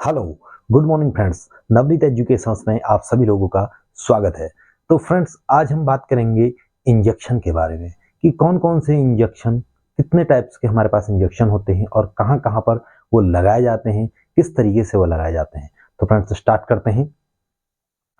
Hello, good morning friends. Navneet educations में आप सभी लोगों का स्वागत है। तो फ्रेंड्स, आज हम बात करेंगे इंजेक्शन के बारे में कि कौन-कौन से इंजेक्शन, कितने टाइप्स के हमारे पास इंजेक्शन होते हैं और कहाँ-कहाँ पर वो लगाए जाते हैं, किस तरीके से वो लगाए जाते हैं। तो फ्रेंड्स स्टार्ट करते हैं।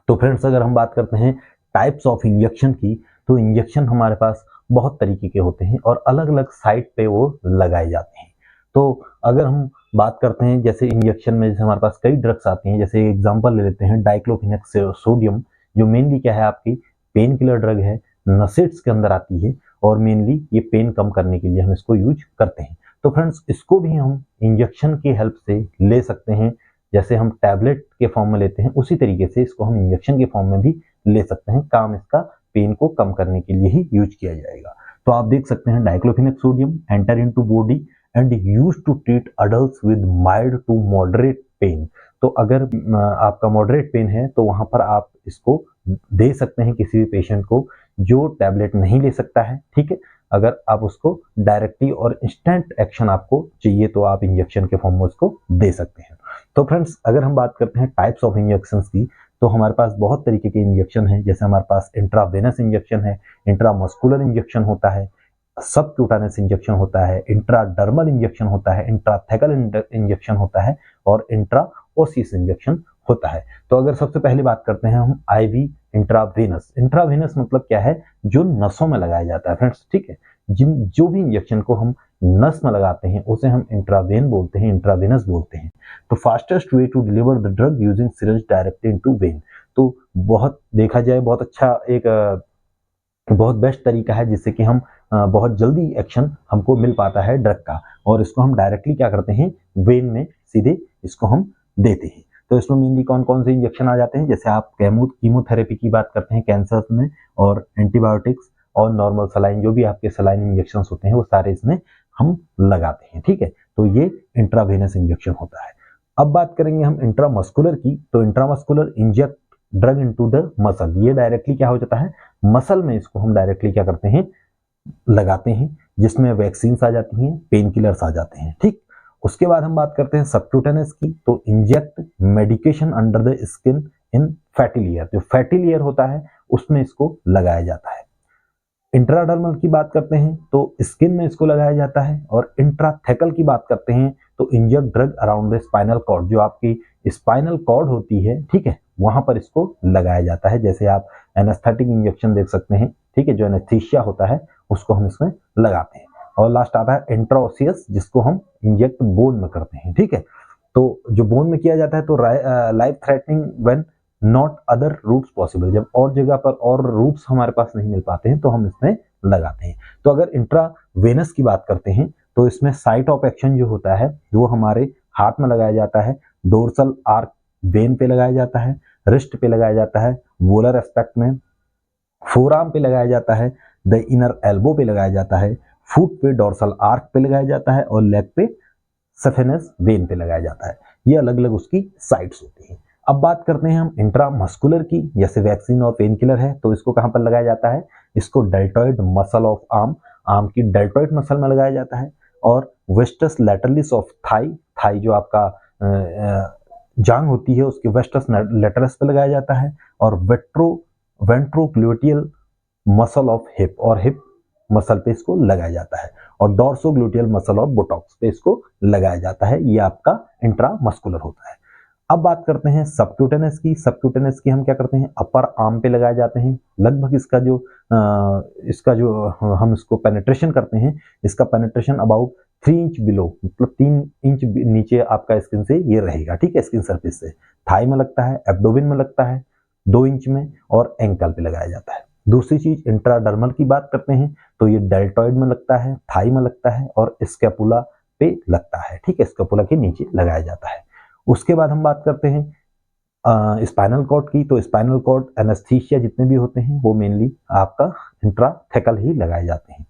तो फ्रेंड्स, अगर हम बात करते हैं टाइप्स ऑफ इंजेक्शन की, तो इंजेक्शन हमारे पास बहुत तरीके के होते हैं और अलग-अलग साइट पे वो लगाए जाते हैं। तो अगर हम बात करते हैं जैसे इंजेक्शन में, जैसे हमारे पास कई ड्रग्स आती हैं, जैसे एग्जांपल ले लेते हैं डाइक्लोफिनेक सोडियम, जो मेनली क्या है, आपकी पेन किलर ड्रग है, नसेट्स के अंदर आती है और मेनली ये पेन कम करने के लिए हम इसको यूज करते हैं। तो फ्रेंड्स, इसको भी हम इंजेक्शन की हेल्प से ले सकते हैं। जैसे हम टैबलेट के फॉर्म में लेते हैं, उसी तरीके से इसको हम इंजेक्शन के फॉर्म में भी ले सकते हैं। काम इसका पेन को कम करने के लिए ही यूज किया जाएगा। तो आप देख सकते हैं diclofenac sodium enter into body and use to treat adults with mild to moderate pain. तो अगर आपका मॉडरेट पेन है तो वहां पर आप इसको दे सकते हैं किसी भी पेशेंट को जो टैबलेट नहीं ले सकता है। ठीक है, अगर आप उसको डायरेक्टली और इंस्टेंट एक्शन आपको चाहिए तो आप इंजेक्शन के फॉर्म में उसको दे सकते हैं। तो फ्रेंड्स, अगर हम बात करते हैं टाइप्स ऑफ इंजेक्शंस की, तो हमारे पास बहुत तरीके के इंजेक्शन हैं। जैसे हमारे पास इंट्रावेनस इंजेक्शन है, इंट्रामस्कुलर इंजेक्शन होता है, सबक्यूटानस इंजेक्शन होता है, इंट्राडर्मल इंजेक्शन होता है, इंट्राथेकल इंजेक्शन होता है और इंट्राओसियस इंजेक्शन होता है। तो अगर सबसे पहले बात करते हैं हम आईवी इंट्रावेनस। इंट्रावेनस मतलब क्या है, जो नसों में लगाया जाता है फ्रेंड्स। ठीक है, जिन जो भी इंजेक्शन को हम नस में लगाते हैं उसे हम इंट्रावेन बोलते हैं, इंट्रावेनस बोलते हैं। तो fastest way to deliver the drug using syringe directly into vein. तो बहुत देखा जाए, बहुत अच्छा एक बहुत बेस्ट तरीका है जिससे कि हम बहुत जल्दी एक्शन हमको मिल पाता है ड्रग का, और इसको हम डायरेक्टली क्या करते हैं, वेन में सीधे इसको हम देते हैं। तो इसमें मेनली कौन कौन से इंजेक्शन आ जाते हैं, जैसे आप कीमोथेरेपी की बात करते हैं कैंसर में, और एंटीबायोटिक्स और नॉर्मल सलाइन, जो भी आपके सलाइन इंजेक्शन होते हैं वो सारे इसमें हम लगाते हैं। ठीक है, तो ये इंट्रावेनस इंजेक्शन होता है। अब बात करेंगे हम इंट्रामस्कुलर की। तो intramuscular inject drug into the muscle, ये डायरेक्टली क्या हो जाता है, मसल में इसको हम डायरेक्टली क्या करते हैं, लगाते हैं, जिसमें वैक्सीन आ जाती हैं, पेन किलर्स आ जाते हैं। ठीक, उसके बाद हम बात करते हैं सबक्यूटेनस की। तो inject medication under the skin in fatty layer, जो फैटी लेयर होता है उसमें इसको लगाया जाता है। इंट्राडर्मल की बात करते हैं तो स्किन में इसको लगाया जाता है, और इंट्राथेकल की बात करते हैं तो inject drug around the spinal cord, जो आपकी स्पाइनल कॉर्ड होती है, ठीक है, वहां पर इसको लगाया जाता है। जैसे आप एनेस्थेटिक इंजेक्शन देख सकते हैं, ठीक है, जो एनेस्थीसिया होता है उसको हम इसमें लगाते हैं। और लास्ट आता है इंट्राओसियस, जिसको हम इंजेक्ट बोन में करते हैं। ठीक है, तो जो बोन में किया जाता है तो life threatening when not other routes possible, जब और जगह पर और रूट्स हमारे पास नहीं मिल पाते हैं तो हम इसमें लगाते हैं। तो अगर इंट्रावेनस की बात करते हैं तो इसमें साइट ऑफ एक्शन जो होता है वो हमारे हाथ में लगाया जाता है, डोर्सल आर्क वेन पे लगाया जाता है, रिस्ट पे लगाया जाता है, वोलर एस्पेक्ट में, फोरआर्म पे लगाया जाता है, द इनर एल्बो पे लगाया जाता है, फुट पे डोर्सल आर्क पे लगाया जाता है और लेग पे सफेनस वेन पे लगाया जाता है। ये अलग अलग उसकी साइट्स होती हैं। अब बात करते हैं हम इंट्रामस्कुलर की। जैसे वैक्सीन और पेन किलर है तो इसको कहां पर लगाया जाता है, इसको deltoid muscle of arm, arm की डेल्टॉइड मसल में लगाया जाता है, और vastus lateralis of thigh, thigh जो आपका जांग होती है उसके वेस्टस लैटरस पे लगाया जाता है, और वेंट्रोग्लूटियल मसल ऑफ हिप, और हिप मसल पे इसको लगाया जाता है, और डॉर्सोग्लूटियल मसल ऑफ बुटॉक्स पे इसको लगाया जाता है। ये आपका इंट्रामस्कुलर होता है। अब बात करते हैं सबक्यूटेनस की। सबक्यूटेनस की हम क्या करते हैं, अपर आर्म पे लगाए जाते हैं। लगभग इसका जो हम इसको पेनिट्रेशन करते हैं, इसका पेनिट्रेशन अबाउट 3 इंच बिलो, मतलब 3 इंच नीचे आपका स्किन से ये रहेगा। ठीक है, स्किन सरफेस से। थाई में लगता है, एब्डोमेन में लगता है 2 इंच में, और एंकल पे लगाया जाता है। दूसरी चीज इंट्राडर्मल की बात करते हैं तो ये डेल्टॉइड में लगता है, थाई में लगता है और स्कैपुला पे लगता है। ठीक है, स्कैपुला के नीचे लगाया जाता है। उसके बाद हम बात करते हैं स्पाइनल कॉर्ड की। तो स्पाइनल कॉर्ड एनेस्थीसिया जितने भी होते हैं वो मेनली आपका इंट्राथेकल ही लगाए जाते हैं।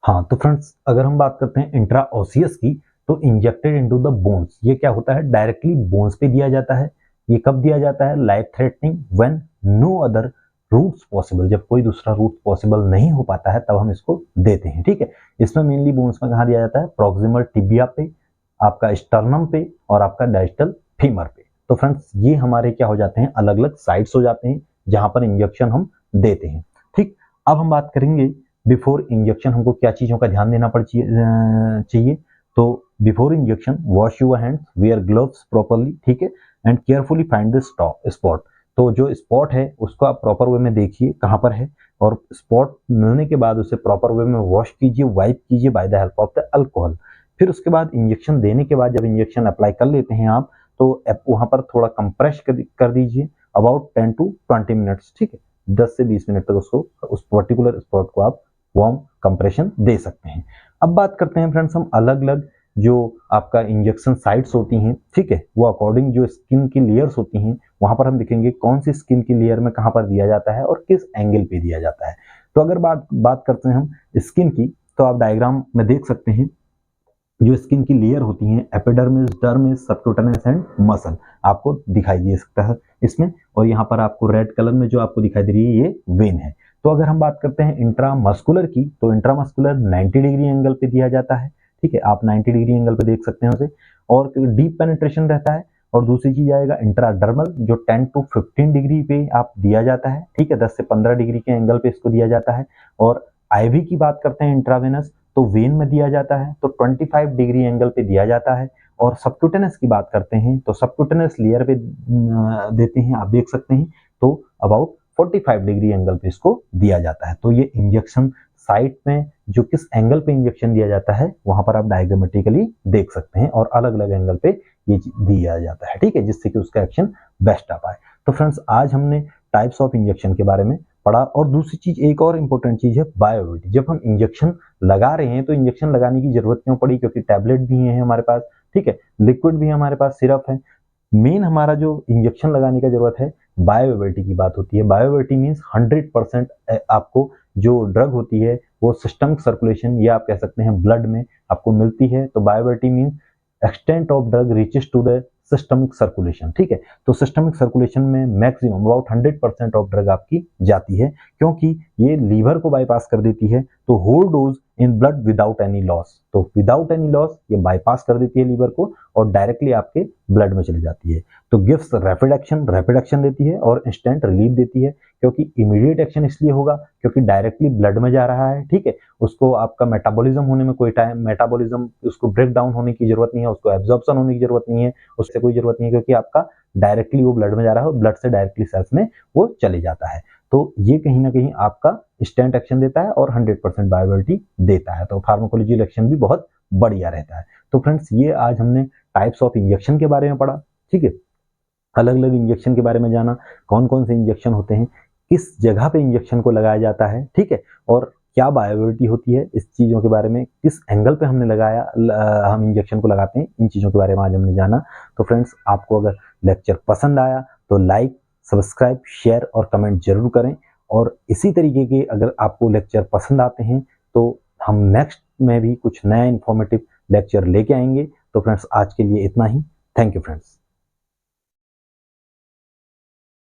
हाँ, तो फ्रेंड्स, अगर हम बात करते हैं इंट्राओसियस की, तो इंजेक्टेड इनटू द बोन्स, ये क्या होता है, डायरेक्टली बोन्स पे दिया जाता है। ये कब दिया जाता है, life threatening when no other routes possible, जब कोई दूसरा रूट पॉसिबल नहीं हो पाता है तब हम इसको देते हैं। ठीक है, इसमें मेनली बोन्स में कहाँ दिया जाता है, प्रॉक्सिमल टिबिया पे, आपका स्टर्नम पे और आपका डाइस्टल फीमर पे। तो फ्रेंड्स ये हमारे क्या हो जाते हैं, अलग अलग साइट्स हो जाते हैं जहां पर इंजेक्शन हम देते हैं। ठीक, अब हम बात करेंगे बिफोर इंजेक्शन हमको क्या चीजों का ध्यान देना चाहिए। तो before injection wash your hands, wear gloves properly, ठीक है, and carefully find the spot. तो जो स्पॉट है उसको आप प्रॉपर वे में देखिए कहाँ पर है, और स्पॉट मिलने के बाद उसे प्रॉपर वे में वॉश कीजिए, वाइप कीजिए by the help of the alcohol. फिर उसके बाद इंजेक्शन देने के बाद जब इंजेक्शन अप्लाई कर लेते हैं आप, तो वहां पर थोड़ा कंप्रेस कर दीजिए अबाउट 10 to 20 मिनट्स, ठीक है, 10 से 20 मिनट तक उसको, उस पर्टिकुलर स्पॉट को आप वार्म कंप्रेशन दे सकते हैं। अब बात करते हैं फ्रेंड्स हम अलग अलग जो आपका इंजेक्शन साइट्स होती हैं, ठीक है, वो अकॉर्डिंग जो स्किन की लेयर्स होती हैं वहां पर हम देखेंगे कौन सी स्किन की लेयर में कहां पर दिया जाता है और किस एंगल पे दिया जाता है। तो अगर बात करते हैं हम स्किन की, तो आप डायग्राम में देख सकते हैं जो स्किन की लेयर होती हैं, epidermis, dermis, subcutaneous and muscle, आपको दिखाई दे सकता है इसमें। और यहाँ पर आपको रेड कलर में जो आपको दिखाई दे रही है ये वेन है। तो अगर हम बात करते हैं इंट्रामस्कुलर की, तो इंट्रामस्कुलर 90 डिग्री एंगल पे दिया जाता है, ठीक है, आप 90 डिग्री एंगल पे देख सकते हैं उसे, और डीप पेनिट्रेशन रहता है। और दूसरी चीज आएगा इंट्राडर्मल, जो 10 to 15 डिग्री पे आप दिया जाता है, ठीक है, 10 से 15 डिग्री के एंगल पे इसको दिया जाता है। और आईवी की बात करते हैं इंट्रावेनस, तो वेन में दिया जाता है, तो 25 डिग्री एंगल पे दिया जाता है। और सबक्यूटेनस की बात करते हैं तो सबक्यूटेनस लेयर पे देते हैं, आप देख सकते हैं, तो अबाउट 45 डिग्री एंगल पे इसको दिया जाता है। तो ये इंजेक्शन साइट में जो किस एंगल पे इंजेक्शन दिया जाता है वहां पर आप डायग्रामेटिकली देख सकते हैं, और अलग अलग एंगल पे ये दिया जाता है, ठीक है, जिससे कि उसका एक्शन बेस्ट आ पाए। तो फ्रेंड्स आज हमने टाइप्स ऑफ इंजेक्शन के बारे में पढ़ा। और दूसरी चीज, एक और इंपॉर्टेंट चीज है बायोअवेलेबिलिटी। जब हम इंजेक्शन लगा रहे हैं तो इंजेक्शन लगाने की जरूरत क्यों पड़ी, क्योंकि टैबलेट भी है हमारे पास, ठीक है, लिक्विड भी हमारे पास, सिरप है। मेन हमारा जो इंजेक्शन लगाने का जरूरत है बायोअवेलेबिलिटी की बात होती है। बायोअवेलेबिलिटी मीन्स 100% आपको जो ड्रग होती है वो सिस्टमिक सर्कुलेशन, या आप कह सकते हैं ब्लड में आपको मिलती है। तो bioavailability means extent of drug reaches to the systemic circulation, ठीक है। तो सिस्टमिक सर्कुलेशन में मैक्सिमम अबाउट 100% ऑफ ड्रग आपकी जाती है, क्योंकि ये लीवर को बाईपास कर देती है। तो whole dose in blood without any loss, तो विदाउट एनी लॉस ये बाईपास कर देती है लीवर को और डायरेक्टली आपके ब्लड में चली जाती है। तो गिव्स रैपिड एक्शन देती है और इंस्टेंट रिलीफ देती है, क्योंकि इमीडिएट एक्शन इसलिए होगा क्योंकि डायरेक्टली ब्लड में जा रहा है, ठीक है, उसको आपका मेटाबॉलिज्म होने में कोई टाइम, मेटाबॉलिज्म उसको ब्रेक डाउन होने की जरूरत नहीं है, उसको एब्जॉर्प्शन होने की जरूरत नहीं है, उससे कोई जरूरत नहीं है, क्योंकि आपका डायरेक्टली वो ब्लड में जा रहा है और ब्लड से डायरेक्टली सेल्स में वो चले जाता है। तो ये कहीं ना कहीं आपका इंस्टेंट एक्शन देता है और 100% बायोअवेलेबिलिटी देता है। तो फार्माकोलॉजिकल एक्शन भी बहुत बढ़िया रहता है। तो फ्रेंड्स ये आज हमने टाइप्स ऑफ इंजेक्शन के बारे में पढ़ा, ठीक है, अलग अलग इंजेक्शन के बारे में जाना, कौन कौन से इंजेक्शन होते हैं, किस जगह पे इंजेक्शन को लगाया जाता है, ठीक है, और क्या बायोअवेलेबिलिटी होती है, इस चीज़ों के बारे में, किस एंगल पे हमने लगाया हम इंजेक्शन को लगाते हैं, इन चीज़ों के बारे में आज हमने जाना। तो फ्रेंड्स आपको अगर लेक्चर पसंद आया तो लाइक, सब्सक्राइब, शेयर और कमेंट जरूर करें। और इसी तरीके के अगर आपको लेक्चर पसंद आते हैं तो हम नेक्स्ट में भी कुछ नया इन्फॉर्मेटिव लेक्चर लेके आएंगे। तो फ्रेंड्स आज के लिए इतना ही। Thank you friends.